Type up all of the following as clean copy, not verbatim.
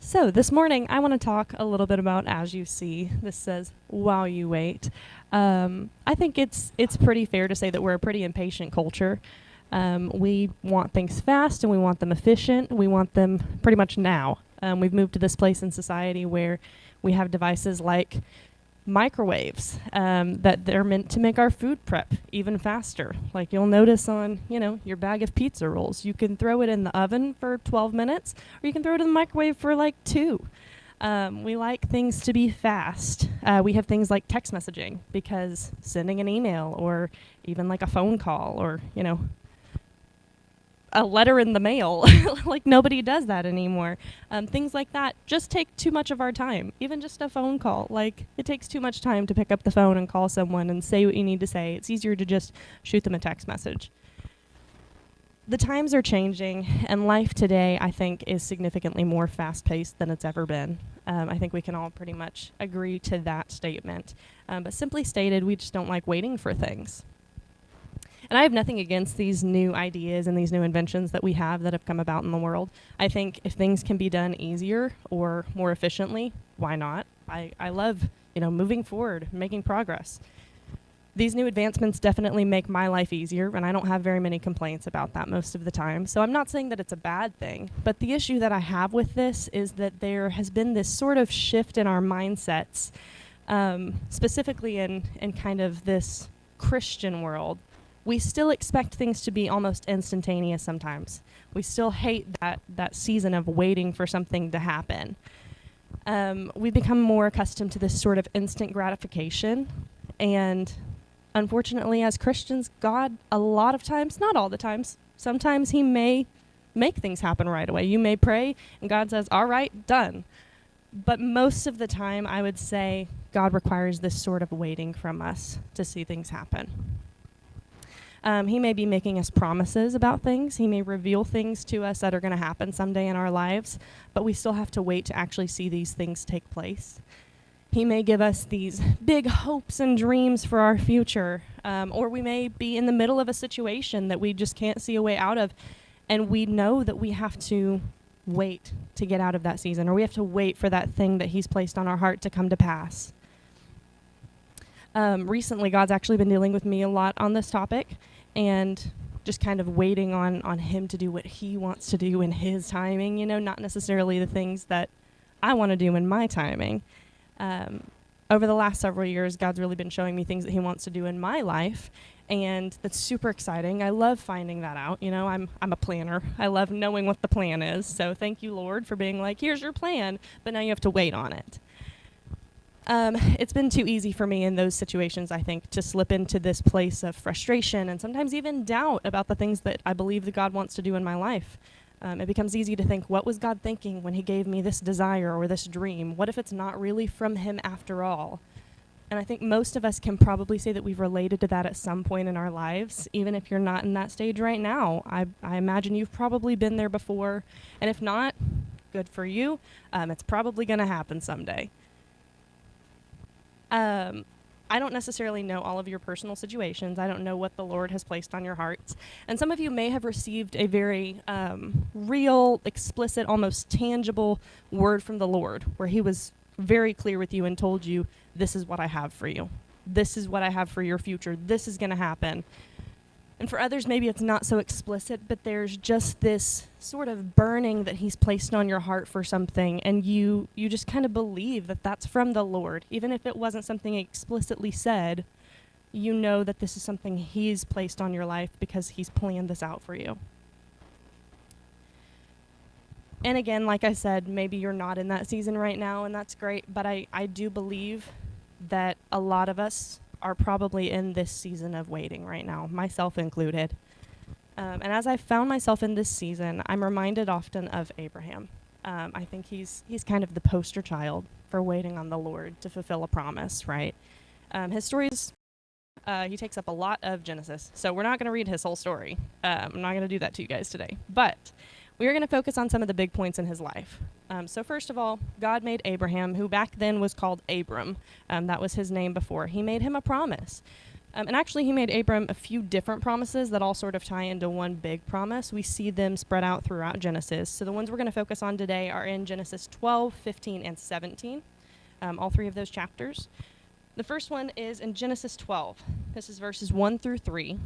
So this morning, I want to talk a little bit about as you see. This says while you wait. I think it's pretty fair to say that we're a pretty impatient culture. We want things fast and we want them efficient. We want them pretty much now. We've moved to this place in society where we have devices like microwaves that they're meant to make our food prep even faster. Like you'll notice on, your bag of pizza rolls, you can throw it in the oven for 12 minutes or you can throw it in the microwave for like 2. We like things to be fast. We have things like text messaging because sending an email or even like a phone call or, a letter in the mail. Like nobody does that anymore. Things like that just take too much of our time. Even just a phone call. Like it takes too much time to pick up the phone and call someone and say what you need to say. It's easier to just shoot them a text message. The times are changing, and life today, I think, is significantly more fast-paced than it's ever been. I think we can all pretty much agree to that statement. But simply stated, we just don't like waiting for things. And I have nothing against these new ideas and these new inventions that we have that have come about in the world. I think if things can be done easier or more efficiently, why not? I love, moving forward, making progress. These new advancements definitely make my life easier, and I don't have very many complaints about that most of the time. So I'm not saying that it's a bad thing, but the issue that I have with this is that there has been this sort of shift in our mindsets, specifically in kind of this Christian world. We still expect things to be almost instantaneous sometimes. We still hate that season of waiting for something to happen. We become more accustomed to this sort of instant gratification. And unfortunately, as Christians, God, a lot of times, not all the times, sometimes he may make things happen right away. You may pray, and God says, all right, done. But most of the time, I would say God requires this sort of waiting from us to see things happen. He may be making us promises about things. He may reveal things to us that are going to happen someday in our lives, but we still have to wait to actually see these things take place. He may give us these big hopes and dreams for our future, or we may be in the middle of a situation that we just can't see a way out of, and we know that we have to wait to get out of that season, or we have to wait for that thing that he's placed on our heart to come to pass. Recently, God's actually been dealing with me a lot on this topic and just kind of waiting on him to do what he wants to do in his timing, not necessarily the things that I want to do in my timing. Over the last several years, God's really been showing me things that he wants to do in my life, and that's super exciting. I love finding that out. I'm a planner. I love knowing what the plan is, so thank you, Lord, for being like, here's your plan, but now you have to wait on it. It's been too easy for me in those situations, I think, to slip into this place of frustration and sometimes even doubt about the things that I believe that God wants to do in my life. It becomes easy to think, what was God thinking when he gave me this desire or this dream? What if it's not really from him after all? And I think most of us can probably say that we've related to that at some point in our lives, even if you're not in that stage right now. I imagine you've probably been there before, and if not, good for you. It's probably going to happen someday. I don't necessarily know all of your personal situations. I don't know what the Lord has placed on your hearts. And some of you may have received a very real, explicit, almost tangible word from the Lord, where he was very clear with you and told you, this is what I have for you. This is what I have for your future. This is going to happen. And for others, maybe it's not so explicit, but there's just this sort of burning that he's placed on your heart for something, and you just kind of believe that that's from the Lord. Even if it wasn't something explicitly said, you know that this is something he's placed on your life because he's planned this out for you. And again, like I said, maybe you're not in that season right now, and that's great, but I do believe that a lot of us are probably in this season of waiting right now, myself included. And as I found myself in this season, I'm reminded often of Abraham. I think he's kind of the poster child for waiting on the Lord to fulfill a promise, right? His stories, he takes up a lot of Genesis, so we're not going to read his whole story. I'm not going to do that to you guys today, but we are going to focus on some of the big points in his life. So first of all, God made Abraham, who back then was called Abram. That was his name before. He made him a promise And actually, he made Abram a few different promises that all sort of tie into one big promise. We see them spread out throughout Genesis. So the ones we're going to focus on today are in Genesis 12, 15, and 17, all three of those chapters. The first one is in Genesis 12. This is verses 1 through 3.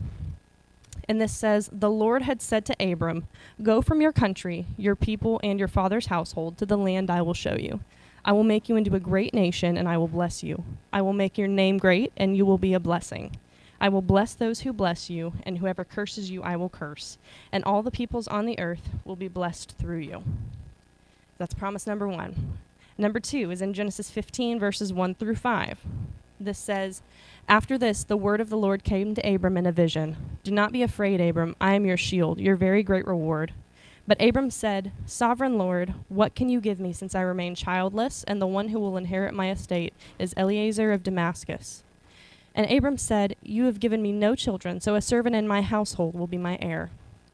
And this says, "The Lord had said to Abram, 'Go from your country, your people, and your father's household to the land I will show you. I will make you into a great nation, and I will bless you. I will make your name great, and you will be a blessing. I will bless those who bless you, and whoever curses you I will curse. And all the peoples on the earth will be blessed through you.'" That's promise number 1. Number 2 is in Genesis 15, verses 1 through 5. This says, "After this, the word of the Lord came to Abram in a vision. 'Do not be afraid, Abram. I am your shield, your very great reward.' But Abram said, 'Sovereign Lord, what can you give me since I remain childless, and the one who will inherit my estate is Eliezer of Damascus?' And Abram said, 'You have given me no children, so a servant in my household will be my heir.'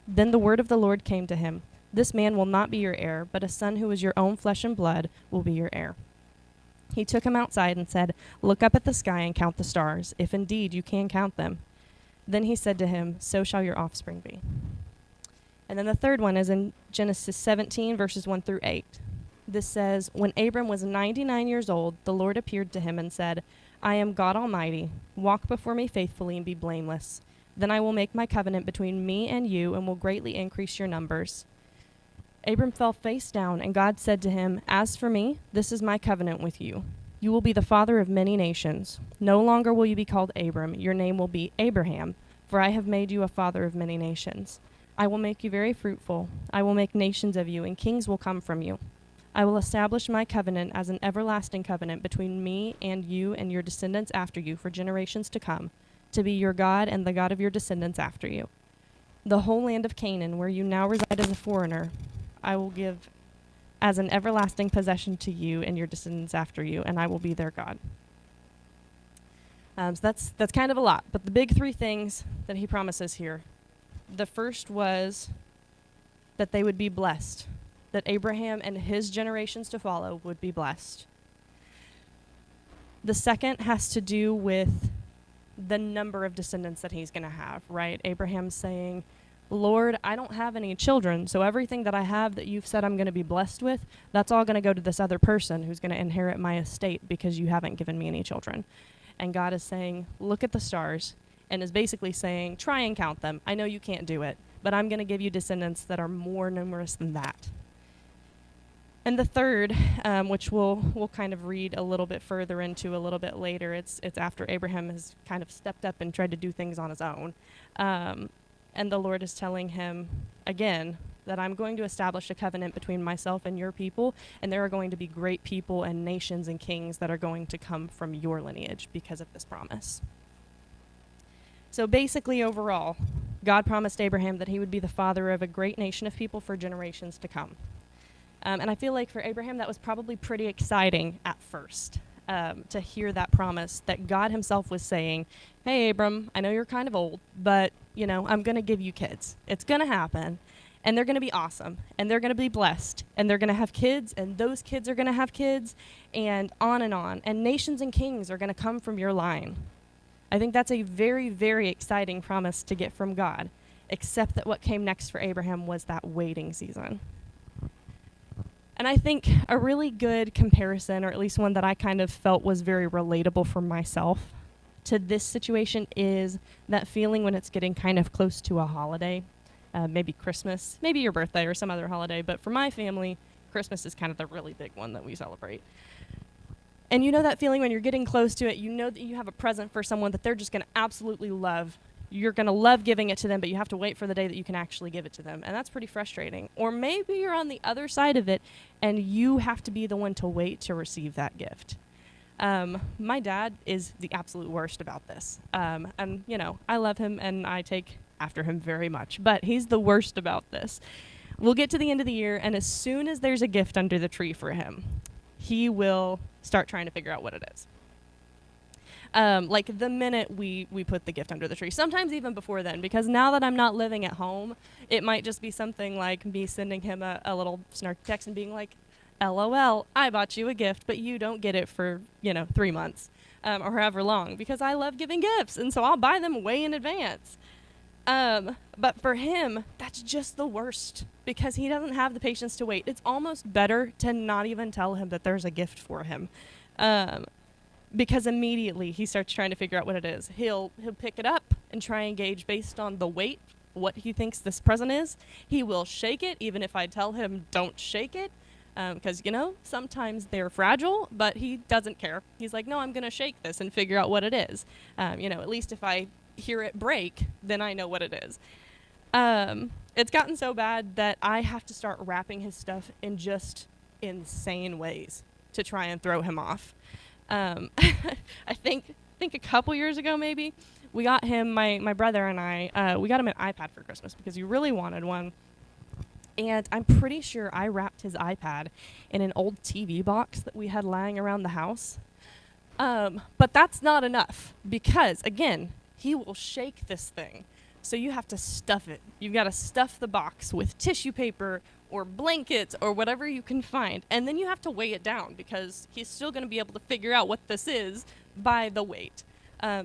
Then the word of the Lord came to him, 'This man will not be your heir, but a son who is your own flesh and blood will be your heir.' He took him outside and said, 'Look up at the sky and count the stars, if indeed you can count them.' Then he said to him, 'So shall your offspring be.'" And then the third one is in Genesis 17, verses 1 through 8. This says, "When Abram was 99 years old, the Lord appeared to him and said, 'I am God Almighty. Walk before me faithfully and be blameless. Then I will make my covenant between me and you and will greatly increase your numbers.' Abram fell face down, and God said to him, 'As for me, this is my covenant with you. You will be the father of many nations. No longer will you be called Abram. Your name will be Abraham, for I have made you a father of many nations. I will make you very fruitful. I will make nations of you, and kings will come from you. I will establish my covenant as an everlasting covenant between me and you and your descendants after you for generations to come, to be your God and the God of your descendants after you. The whole land of Canaan, where you now reside as a foreigner, I will give as an everlasting possession to you and your descendants after you, and I will be their God." So that's kind of a lot, but the big 3 things that he promises here. The first was that they would be blessed, that Abraham and his generations to follow would be blessed. The second has to do with the number of descendants that he's going to have, right? Abraham's saying, "Lord, I don't have any children, so everything that I have that you've said I'm going to be blessed with, that's all going to go to this other person who's going to inherit my estate because you haven't given me any children." And God is saying, "Look at the stars," and is basically saying, "Try and count them. I know you can't do it, but I'm going to give you descendants that are more numerous than that." And the third, which we'll kind of read a little bit further into a little bit later, it's after Abraham has kind of stepped up and tried to do things on his own. And the Lord is telling him, again, that I'm going to establish a covenant between myself and your people, and there are going to be great people and nations and kings that are going to come from your lineage because of this promise. So basically, overall, God promised Abraham that he would be the father of a great nation of people for generations to come. And I feel like for Abraham, that was probably pretty exciting at first, to hear that promise that God himself was saying, "Hey, Abram, I know you're kind of old, but, I'm going to give you kids. It's going to happen, and they're going to be awesome, and they're going to be blessed, and they're going to have kids, and those kids are going to have kids, and on, and nations and kings are going to come from your line." I think that's a very, very exciting promise to get from God, except that what came next for Abraham was that waiting season. And I think a really good comparison, or at least one that I kind of felt was very relatable for myself to this situation, is that feeling when it's getting kind of close to a holiday, maybe Christmas, maybe your birthday or some other holiday, but for my family, Christmas is kind of the really big one that we celebrate. And you know that feeling when you're getting close to it, you know that you have a present for someone that they're just going to absolutely love. You're going to love giving it to them, but you have to wait for the day that you can actually give it to them. And that's pretty frustrating. Or maybe you're on the other side of it and you have to be the one to wait to receive that gift. My dad is the absolute worst about this. And, I love him and I take after him very much, but he's the worst about this. We'll get to the end of the year, and as soon as there's a gift under the tree for him, he will start trying to figure out what it is. Like the minute we put the gift under the tree, sometimes even before then, because now that I'm not living at home, it might just be something like me sending him a little snarky text and being like, "LOL, I bought you a gift, but you don't get it for, 3 months." or however long, because I love giving gifts, and so I'll buy them way in advance. But for him, that's just the worst, because he doesn't have the patience to wait. It's almost better to not even tell him that there's a gift for him, because immediately he starts trying to figure out what it is. He'll pick it up and try and gauge based on the weight what he thinks this present is. He will shake it, even if I tell him don't shake it, because, sometimes they're fragile, but he doesn't care. He's like, no, I'm going to shake this and figure out what it is. At least if I hear it break, then I know what it is. It's gotten so bad that I have to start wrapping his stuff in just insane ways to try and throw him off. I think a couple years ago, maybe, we got him, my brother and I, we got him an iPad for Christmas because he really wanted one. And I'm pretty sure I wrapped his iPad in an old TV box that we had lying around the house. But that's not enough, because, again, he will shake this thing. So you have to stuff it. You've got to stuff the box with tissue paper or blankets or whatever you can find. And then you have to weigh it down, because he's still going to be able to figure out what this is by the weight. I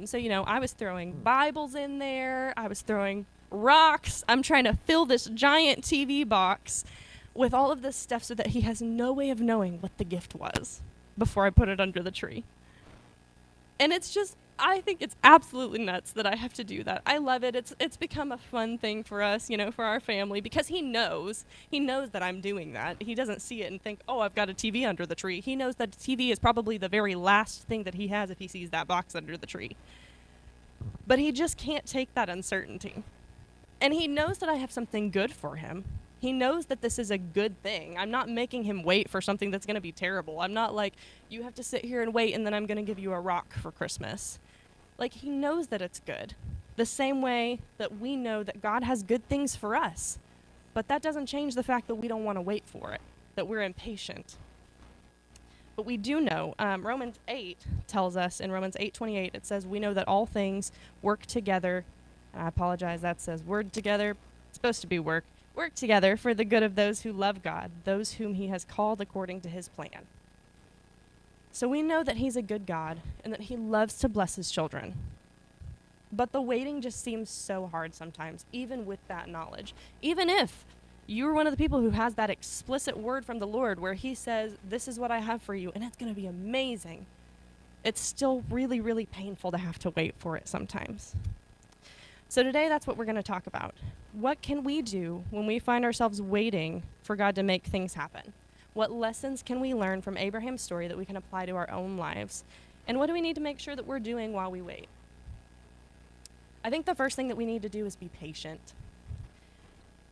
was throwing Bibles in there. I was throwing rocks. I'm trying to fill this giant TV box with all of this stuff so that he has no way of knowing what the gift was before I put it under the tree. And I think it's absolutely nuts that I have to do that. I love it. It's become a fun thing for us, for our family, because he knows that I'm doing that. He doesn't see it and think, oh, I've got a TV under the tree. He knows that the TV is probably the very last thing that he has if he sees that box under the tree. But he just can't take that uncertainty. And he knows that I have something good for him. He knows that this is a good thing. I'm not making him wait for something that's going to be terrible. I'm not like, you have to sit here and wait, and then I'm going to give you a rock for Christmas. Like, he knows that it's good. The same way that we know that God has good things for us. But that doesn't change the fact that we don't want to wait for it, that we're impatient. But we do know, Romans 8 tells us, in Romans 8:28, it says, we know that all things work together. I apologize, that says word together. It's supposed to be work together for the good of those who love God, those whom he has called according to his plan. So we know that he's a good God and that he loves to bless his children. But the waiting just seems so hard sometimes, even with that knowledge. Even if you're one of the people who has that explicit word from the Lord where he says, this is what I have for you, and it's going to be amazing, it's still really, really painful to have to wait for it sometimes. So today, that's what we're going to talk about. What can we do when we find ourselves waiting for God to make things happen? What lessons can we learn from Abraham's story that we can apply to our own lives? And what do we need to make sure that we're doing while we wait? I think the first thing that we need to do is be patient.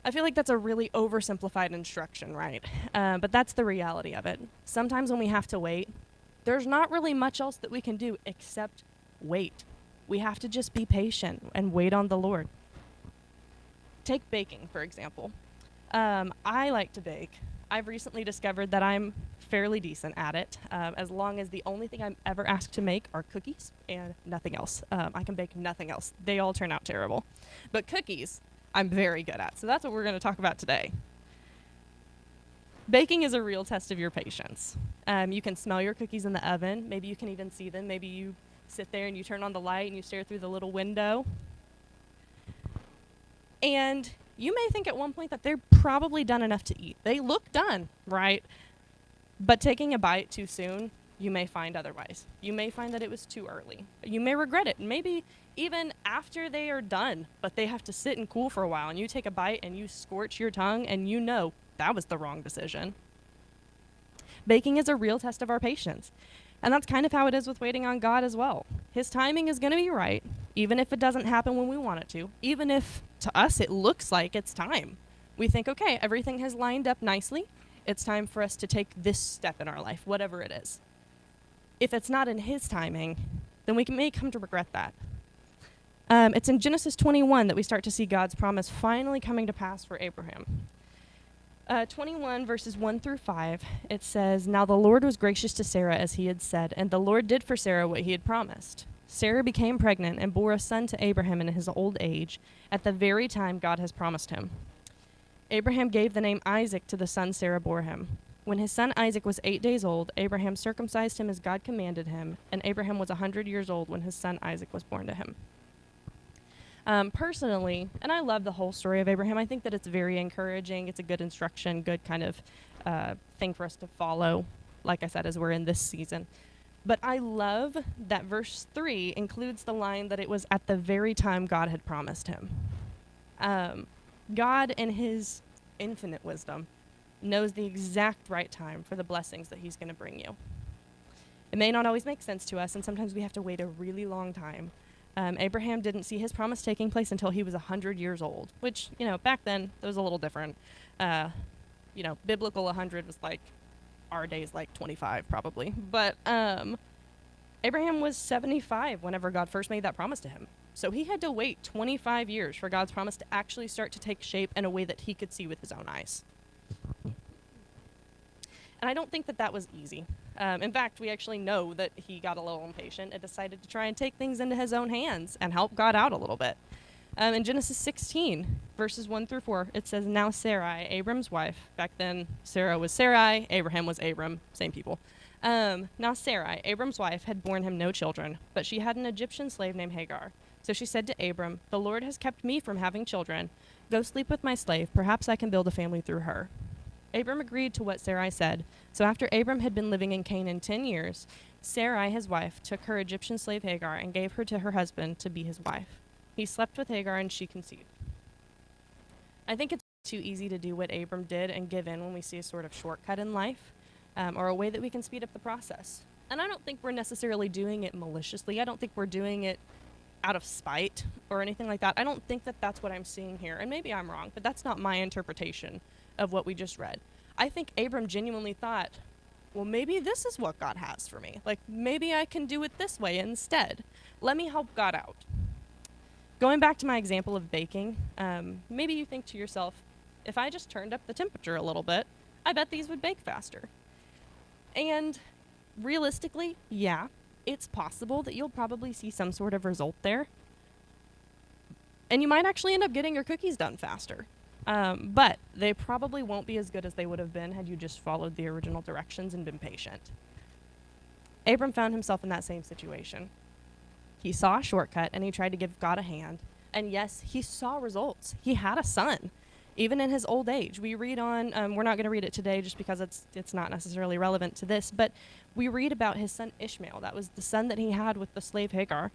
I feel like that's a really oversimplified instruction, right? But that's the reality of it. Sometimes when we have to wait, there's not really much else that we can do except wait. We have to just be patient and wait on the Lord. Take baking, for example. I like to bake. I've recently discovered that I'm fairly decent at it, as long as the only thing I'm ever asked to make are cookies and nothing else. I can bake nothing else. They all turn out terrible. But cookies, I'm very good at. So that's what we're going to talk about today. Baking is a real test of your patience. You can smell your cookies in the oven. Maybe you can even see them. Maybe you sit there and you turn on the light and you stare through the little window. And you may think at one point that they're probably done enough to eat. They look done, right? But taking a bite too soon, you may find otherwise. You may find that it was too early. You may regret it. Maybe even after they are done, but they have to sit and cool for a while, and you take a bite and you scorch your tongue and you know that was the wrong decision. Baking is a real test of our patience. And that's kind of how it is with waiting on God as well. His timing is going to be right, even if it doesn't happen when we want it to. Even if, to us, it looks like it's time. We think, okay, everything has lined up nicely. It's time for us to take this step in our life, whatever it is. If it's not in his timing, then we may come to regret that. It's in Genesis 21 that we start to see God's promise finally coming to pass for Abraham. 21 verses 1 through 5, it says, Now the Lord was gracious to Sarah as he had said, and the Lord did for Sarah what he had promised. Sarah became pregnant and bore a son to Abraham in his old age, at the very time God has promised him. Abraham gave the name Isaac to the son Sarah bore him. When his son Isaac was 8 days old, Abraham circumcised him as God commanded him, and Abraham was 100 years old when his son Isaac was born to him. Personally, and I love the whole story of Abraham, I think that it's very encouraging. It's a good instruction, good kind of thing for us to follow, like I said, as we're in this season. But I love that verse 3 includes the line that it was at the very time God had promised him. God, in his infinite wisdom, knows the exact right time for the blessings that he's going to bring you. It may not always make sense to us, and sometimes we have to wait a really long time. Abraham didn't see his promise taking place until he was 100 years old, which, back then, it was a little different. Biblical 100 was like our days, like 25 probably. But Abraham was 75 whenever God first made that promise to him. So he had to wait 25 years for God's promise to actually start to take shape in a way that he could see with his own eyes. And I don't think that was easy. In fact, we actually know that he got a little impatient and decided to try and take things into his own hands and help God out a little bit. In Genesis 16, verses 1 through 4, it says, "Now Sarai, Abram's wife," back then Sarah was Sarai, Abraham was Abram, same people. "Now Sarai, Abram's wife, had borne him no children, but she had an Egyptian slave named Hagar. So she said to Abram, 'The Lord has kept me from having children. Go sleep with my slave. Perhaps I can build a family through her.' Abram agreed to what Sarai said. So after Abram had been living in Canaan 10 years, Sarai, his wife, took her Egyptian slave Hagar and gave her to her husband to be his wife. He slept with Hagar and she conceived." I think it's too easy to do what Abram did and give in when we see a sort of shortcut in life, or a way that we can speed up the process. And I don't think we're necessarily doing it maliciously. I don't think we're doing it out of spite or anything like that. I don't think that that's what I'm seeing here. And maybe I'm wrong, but that's not my interpretation of what we just read. I think Abram genuinely thought, well, maybe this is what God has for me. Like, maybe I can do it this way instead. Let me help God out. Going back to my example of baking, maybe you think to yourself, if I just turned up the temperature a little bit, I bet these would bake faster. And realistically, yeah, it's possible that you'll probably see some sort of result there. And you might actually end up getting your cookies done faster. But they probably won't be as good as they would have been had you just followed the original directions and been patient. Abram found himself in that same situation. He saw a shortcut and he tried to give God a hand. And yes, he saw results. He had a son, even in his old age. We read on, we're not going to read it today just because it's not necessarily relevant to this, but we read about his son Ishmael. That was the son that he had with the slave Hagar.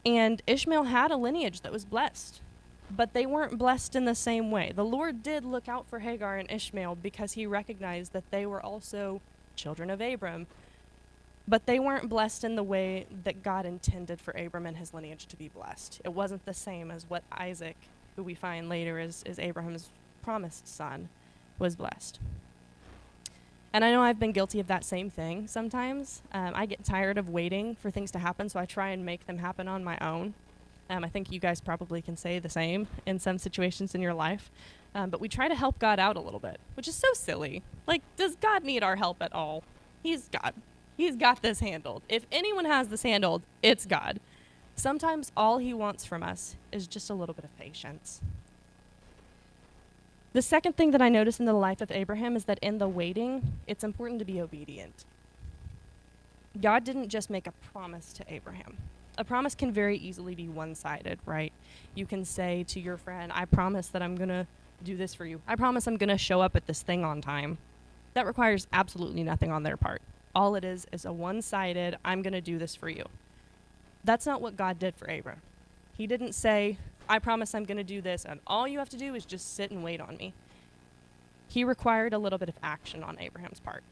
And Ishmael had a lineage that was blessed, but they weren't blessed in the same way. The Lord did look out for Hagar and Ishmael because he recognized that they were also children of Abram, but they weren't blessed in the way that God intended for Abram and his lineage to be blessed. It wasn't the same as what Isaac, who we find later is Abraham's promised son, was blessed. And I know I've been guilty of that same thing sometimes. I get tired of waiting for things to happen, so I try and make them happen on my own. I think you guys probably can say the same in some situations in your life. But we try to help God out a little bit, which is so silly. Like, does God need our help at all? He's God. He's got this handled. If anyone has this handled, it's God. Sometimes all he wants from us is just a little bit of patience. The second thing that I notice in the life of Abraham is that in the waiting, it's important to be obedient. God didn't just make a promise to Abraham. A promise can very easily be one-sided, right? You can say to your friend, I promise that I'm going to do this for you. I promise I'm going to show up at this thing on time. That requires absolutely nothing on their part. All it is a one-sided, I'm going to do this for you. That's not what God did for Abram. He didn't say, I promise I'm going to do this, and all you have to do is just sit and wait on me. He required a little bit of action on Abraham's part.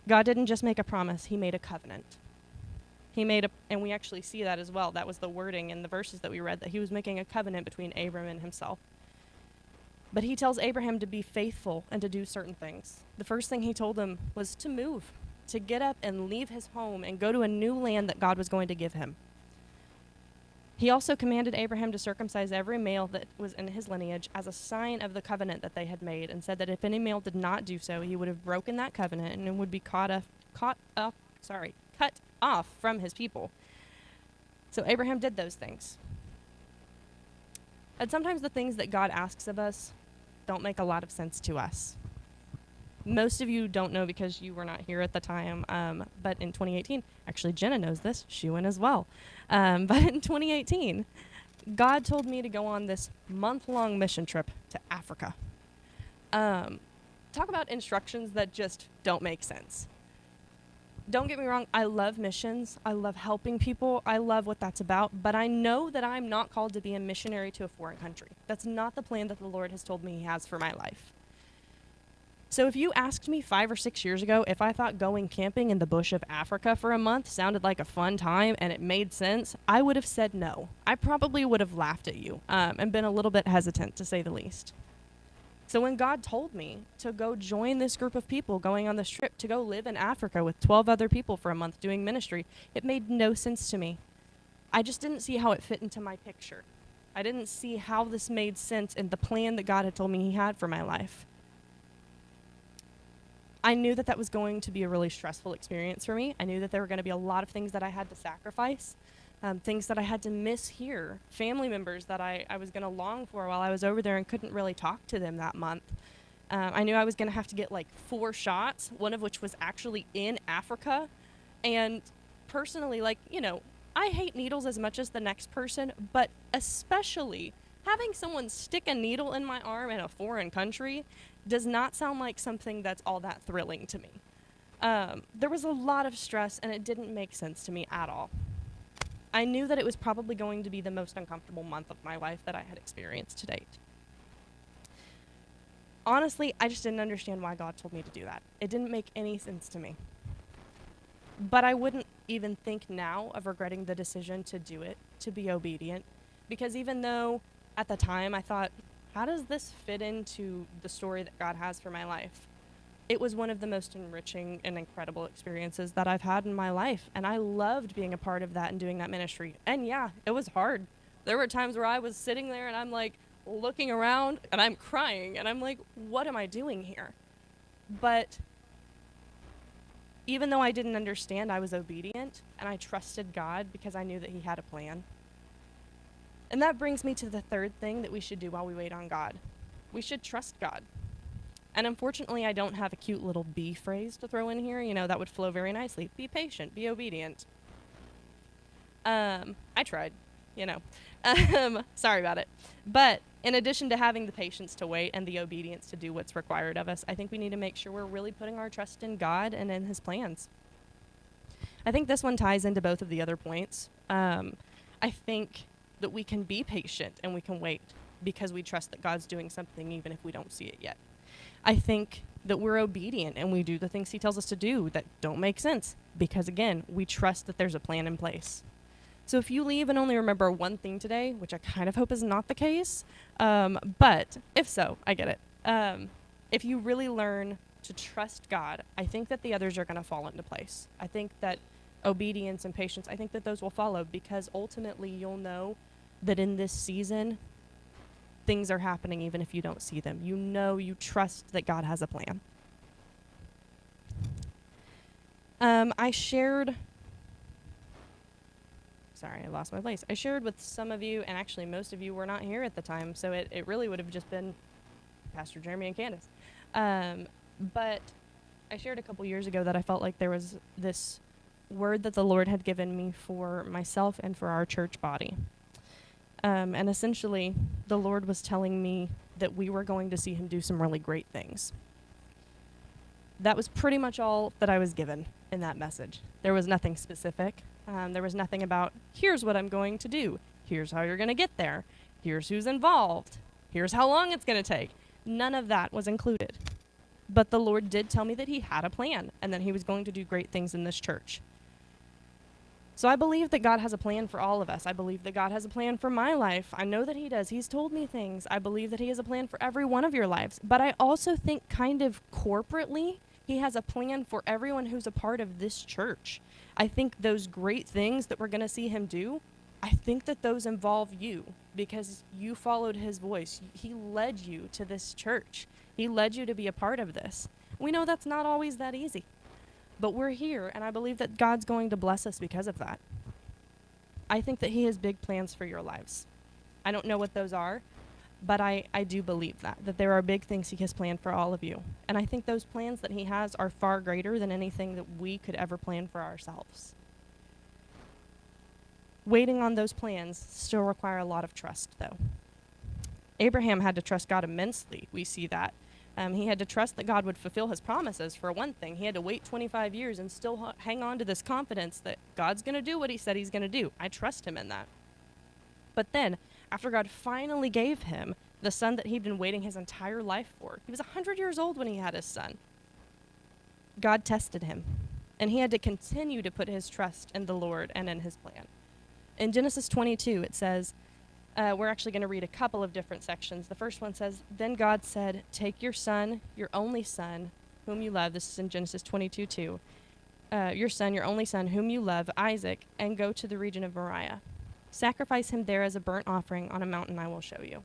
God didn't just make a promise, he made a covenant. And we actually see that as well. That was the wording in the verses that we read, that he was making a covenant between Abram and himself. But he tells Abraham to be faithful and to do certain things. The first thing he told him was to move, to get up and leave his home and go to a new land that God was going to give him. He also commanded Abraham to circumcise every male that was in his lineage as a sign of the covenant that they had made, and said that if any male did not do so, he would have broken that covenant and would be cut off from his people. So Abraham did those things. And sometimes the things that God asks of us don't make a lot of sense to us. Most of you don't know because you were not here at the time, but in 2018, actually Jenna knows this, she went as well. But in 2018, God told me to go on this month-long mission trip to Africa. Talk about instructions that just don't make sense. Don't get me wrong, I love missions. I love helping people. I love what that's about. But I know that I'm not called to be a missionary to a foreign country. That's not the plan that the Lord has told me he has for my life. So if you asked me 5 or 6 years ago if I thought going camping in the bush of Africa for a month sounded like a fun time and it made sense, I would have said no. I probably would have laughed at you and been a little bit hesitant, to say the least. So when God told me to go join this group of people going on this trip, to go live in Africa with 12 other people for a month doing ministry, it made no sense to me. I just didn't see how it fit into my picture. I didn't see how this made sense in the plan that God had told me he had for my life. I knew that that was going to be a really stressful experience for me. I knew that there were going to be a lot of things that I had to sacrifice. Things that I had to miss here, family members that I was going to long for while I was over there and couldn't really talk to them that month. I knew I was going to have to get like 4 shots, one of which was actually in Africa. And personally, like, you know, I hate needles as much as the next person, but especially having someone stick a needle in my arm in a foreign country does not sound like something that's all that thrilling to me. There was a lot of stress and it didn't make sense to me at all. I knew that it was probably going to be the most uncomfortable month of my life that I had experienced to date. Honestly, I just didn't understand why God told me to do that. It didn't make any sense to me. But I wouldn't even think now of regretting the decision to do it, to be obedient, because even though at the time I thought, how does this fit into the story that God has for my life? It was one of the most enriching and incredible experiences that I've had in my life. And I loved being a part of that and doing that ministry. And yeah, it was hard. There were times where I was sitting there and I'm like looking around and I'm crying and I'm like, what am I doing here? But even though I didn't understand, I was obedient and I trusted God because I knew that he had a plan. And that brings me to the third thing that we should do while we wait on God. We should trust God. And unfortunately, I don't have a cute little B phrase to throw in here. You know, that would flow very nicely. Be patient, be obedient. I tried, you know. Sorry about it. But in addition to having the patience to wait and the obedience to do what's required of us, I think we need to make sure we're really putting our trust in God and in his plans. I think this one ties into both of the other points. I think that we can be patient and we can wait because we trust that God's doing something even if we don't see it yet. I think that we're obedient and we do the things he tells us to do that don't make sense because, again, we trust that there's a plan in place. So if you leave and only remember one thing today, which I kind of hope is not the case, but if so, I get it. If you really learn to trust God, I think that the others are going to fall into place. I think that obedience and patience, I think that those will follow because ultimately you'll know that in this season, things are happening even if you don't see them. You know, you trust that God has a plan. I shared with some of you, and actually most of you were not here at the time, so it really would have just been Pastor Jeremy and Candace. But I shared a couple years ago that I felt like there was this word that the Lord had given me for myself and for our church body. And essentially, the Lord was telling me that we were going to see him do some really great things. That was pretty much all that I was given in that message. There was nothing specific. There was nothing about, here's what I'm going to do. Here's how you're going to get there. Here's who's involved. Here's how long it's going to take. None of that was included. But the Lord did tell me that he had a plan and that he was going to do great things in this church. So I believe that God has a plan for all of us. I believe that God has a plan for my life. I know that he does. He's told me things. I believe that he has a plan for every one of your lives. But I also think kind of corporately, he has a plan for everyone who's a part of this church. I think those great things that we're going to see him do, I think that those involve you because you followed his voice. He led you to this church. He led you to be a part of this. We know that's not always that easy. But we're here, and I believe that God's going to bless us because of that. I think that he has big plans for your lives. I don't know what those are. But I do believe that there are big things he has planned for all of you. And I think those plans that he has are far greater than anything that we could ever plan for ourselves. Waiting on those plans still require a lot of trust, though. Abraham had to trust God immensely. We see that. He had to trust that God would fulfill his promises, for one thing. He had to wait 25 years and still hang on to this confidence that God's going to do what he said he's going to do. I trust him in that. But then, after God finally gave him the son that he'd been waiting his entire life for, he was 100 years old when he had his son. God tested him, and he had to continue to put his trust in the Lord and in his plan. In Genesis 22, it says, we're actually going to read a couple of different sections. The first one says, "Then God said, take your son, your only son, whom you love." This is in Genesis 22:2. "Your son, your only son, whom you love, Isaac, and go to the region of Moriah. Sacrifice him there as a burnt offering on a mountain I will show you."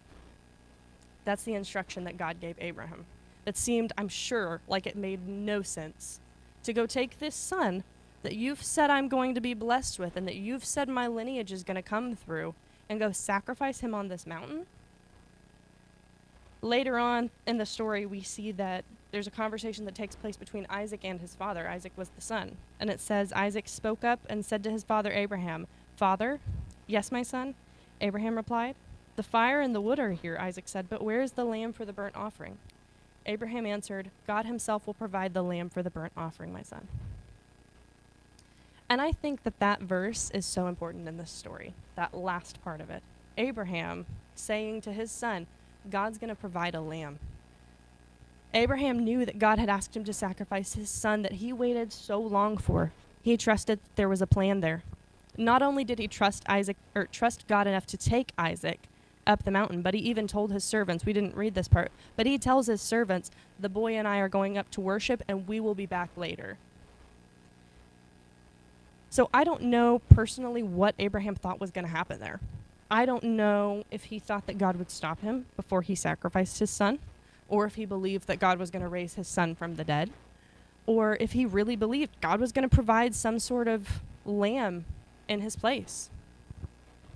That's the instruction that God gave Abraham. That seemed, I'm sure, like it made no sense. To go take this son that you've said I'm going to be blessed with and that you've said my lineage is going to come through, and go sacrifice him on this mountain? Later on in the story, we see that there's a conversation that takes place between Isaac and his father. Isaac was the son. And it says, Isaac spoke up and said to his father Abraham, "Father?" "Yes, my son," Abraham replied. "The fire and the wood are here," Isaac said, "but where is the lamb for the burnt offering?" Abraham answered, "God himself will provide the lamb for the burnt offering, my son." And I think that verse is so important in this story, that last part of it. Abraham saying to his son, God's going to provide a lamb. Abraham knew that God had asked him to sacrifice his son that he waited so long for. He trusted that there was a plan there. Not only did he trust God enough to take Isaac up the mountain, but he even told his servants, we didn't read this part, but he tells his servants, "The boy and I are going up to worship, and we will be back later." So I don't know personally what Abraham thought was going to happen there. I don't know if he thought that God would stop him before he sacrificed his son, or if he believed that God was going to raise his son from the dead, or if he really believed God was going to provide some sort of lamb in his place.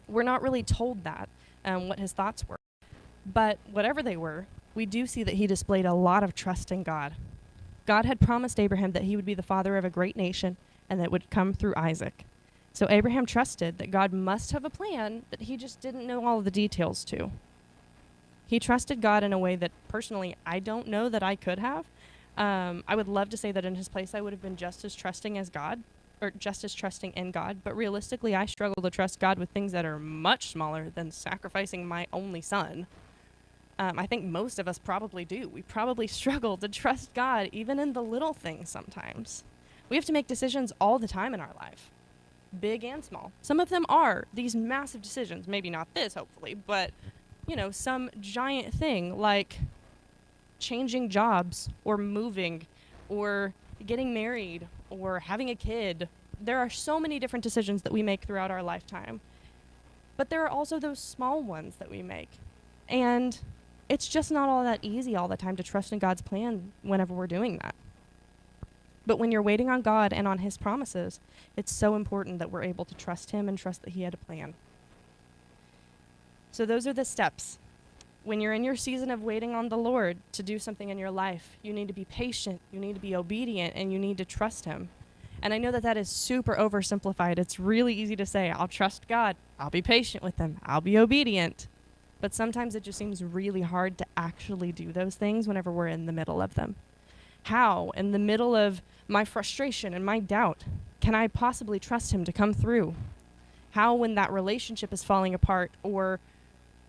We're not really told that, what his thoughts were. But whatever they were, we do see that he displayed a lot of trust in God. God had promised Abraham that he would be the father of a great nation, and that would come through Isaac. So Abraham trusted that God must have a plan that he just didn't know all of the details to. He trusted God in a way that, personally, I don't know that I could have. I would love to say that in his place I would have been just as trusting as God, or just as trusting in God, but realistically I struggle to trust God with things that are much smaller than sacrificing my only son. I think most of us probably do. We probably struggle to trust God even in the little things sometimes. We have to make decisions all the time in our life, big and small. Some of them are these massive decisions, maybe not this, hopefully, but, some giant thing like changing jobs or moving or getting married or having a kid. There are so many different decisions that we make throughout our lifetime. But there are also those small ones that we make. And it's just not all that easy all the time to trust in God's plan whenever we're doing that. But when you're waiting on God and on his promises, it's so important that we're able to trust him and trust that he had a plan. So those are the steps. When you're in your season of waiting on the Lord to do something in your life, you need to be patient, you need to be obedient, and you need to trust him. And I know that is super oversimplified. It's really easy to say, I'll trust God, I'll be patient with him, I'll be obedient. But sometimes it just seems really hard to actually do those things whenever we're in the middle of them. How, in the middle of my frustration and my doubt, can I possibly trust him to come through? How, when that relationship is falling apart, or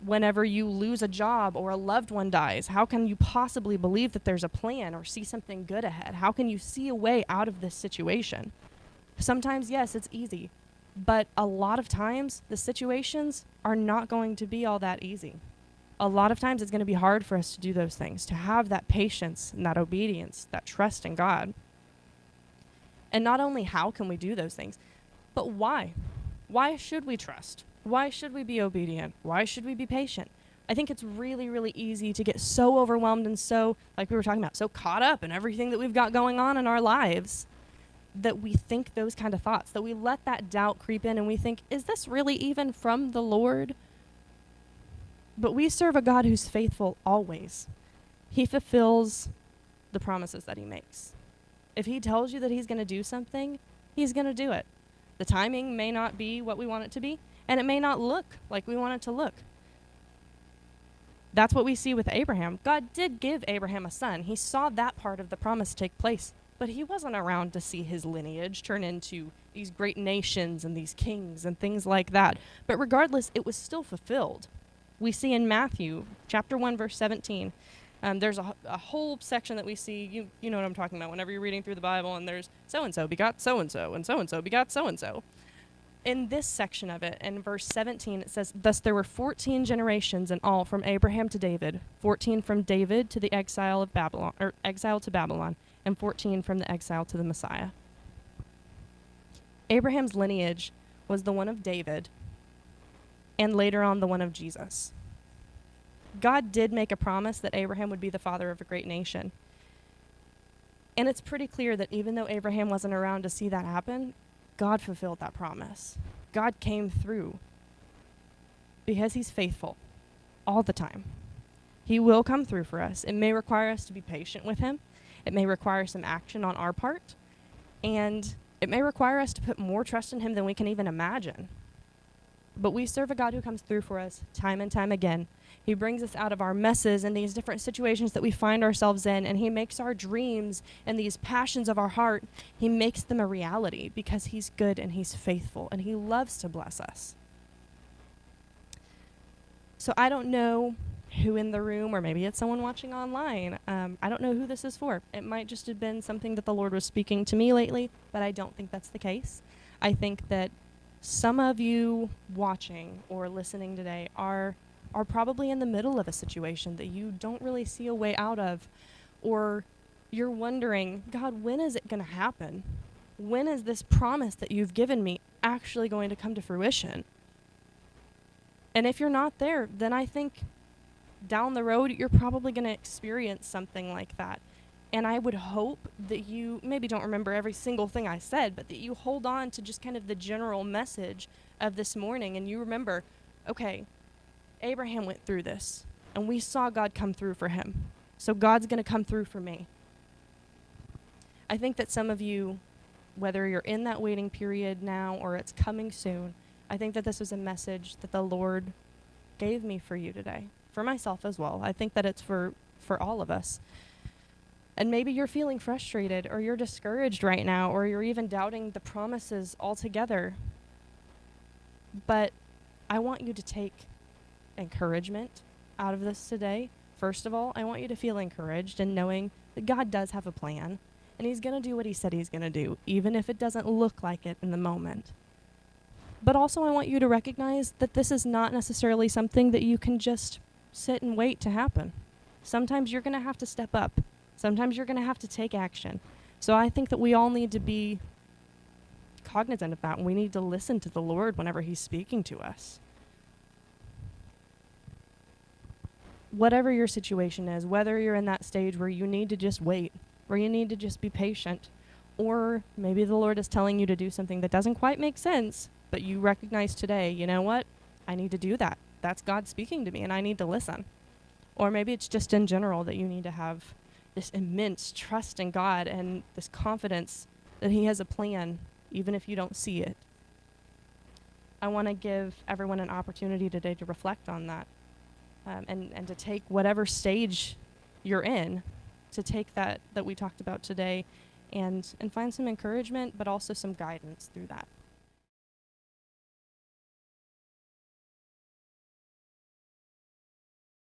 whenever you lose a job or a loved one dies, how can you possibly believe that there's a plan or see something good ahead? How can you see a way out of this situation? Sometimes, yes, it's easy, but a lot of times the situations are not going to be all that easy. A lot of times it's going to be hard for us to do those things, to have that patience and that obedience, that trust in God. And not only how can we do those things, but why? Why should we trust? Why should we be obedient? Why should we be patient? I think it's really, really easy to get so overwhelmed and so, like we were talking about, so caught up in everything that we've got going on in our lives that we think those kind of thoughts, that we let that doubt creep in and we think, is this really even from the Lord? But we serve a God who's faithful always. He fulfills the promises that he makes. If he tells you that he's going to do something, he's going to do it. The timing may not be what we want it to be, and it may not look like we want it to look. That's what we see with Abraham. God did give Abraham a son. He saw that part of the promise take place, but he wasn't around to see his lineage turn into these great nations and these kings and things like that. But regardless, it was still fulfilled. We see in Matthew chapter 1, verse 17, there's a whole section that we see, you know what I'm talking about, whenever you're reading through the Bible and there's so-and-so begot so-and-so, and so-and-so begot so-and-so. In this section of it, in verse 17, it says, "Thus there were 14 generations in all from Abraham to David, 14 from David to the exile of Babylon, or exile to Babylon, and 14 from the exile to the Messiah." Abraham's lineage was the one of David, and later on the one of Jesus. God did make a promise that Abraham would be the father of a great nation. And it's pretty clear that even though Abraham wasn't around to see that happen, God fulfilled that promise. God came through because he's faithful all the time. He will come through for us. It may require us to be patient with him. It may require some action on our part. And it may require us to put more trust in him than we can even imagine. But we serve a God who comes through for us time and time again. He brings us out of our messes and these different situations that we find ourselves in, and he makes our dreams and these passions of our heart, he makes them a reality because he's good and he's faithful and he loves to bless us. So I don't know who in the room, or maybe it's someone watching online, I don't know who this is for. It might just have been something that the Lord was speaking to me lately, but I don't think that's the case. I think that some of you watching or listening today are probably in the middle of a situation that you don't really see a way out of, or you're wondering, God, when is it going to happen? When is this promise that you've given me actually going to come to fruition? And if you're not there, then I think down the road you're probably going to experience something like that. And I would hope that you maybe don't remember every single thing I said, but that you hold on to just kind of the general message of this morning, and you remember, okay, Abraham went through this, and we saw God come through for him. So God's going to come through for me. I think that some of you, whether you're in that waiting period now or it's coming soon, I think that this was a message that the Lord gave me for you today, for myself as well. I think that it's for all of us. And maybe you're feeling frustrated, or you're discouraged right now, or you're even doubting the promises altogether. But I want you to take encouragement out of this today. First of all, I want you to feel encouraged in knowing that God does have a plan, and he's going to do what he said he's going to do, even if it doesn't look like it in the moment. But also I want you to recognize that this is not necessarily something that you can just sit and wait to happen. Sometimes you're going to have to step up. Sometimes you're going to have to take action. So I think that we all need to be cognizant of that, and we need to listen to the Lord whenever he's speaking to us. Whatever your situation is, whether you're in that stage where you need to just wait, where you need to just be patient, or maybe the Lord is telling you to do something that doesn't quite make sense, but you recognize today, you know what? I need to do that. That's God speaking to me, and I need to listen. Or maybe it's just in general that you need to have this immense trust in God and this confidence that he has a plan, even if you don't see it. I want to give everyone an opportunity today to reflect on that, and to take whatever stage you're in, to take that we talked about today and find some encouragement, but also some guidance through that.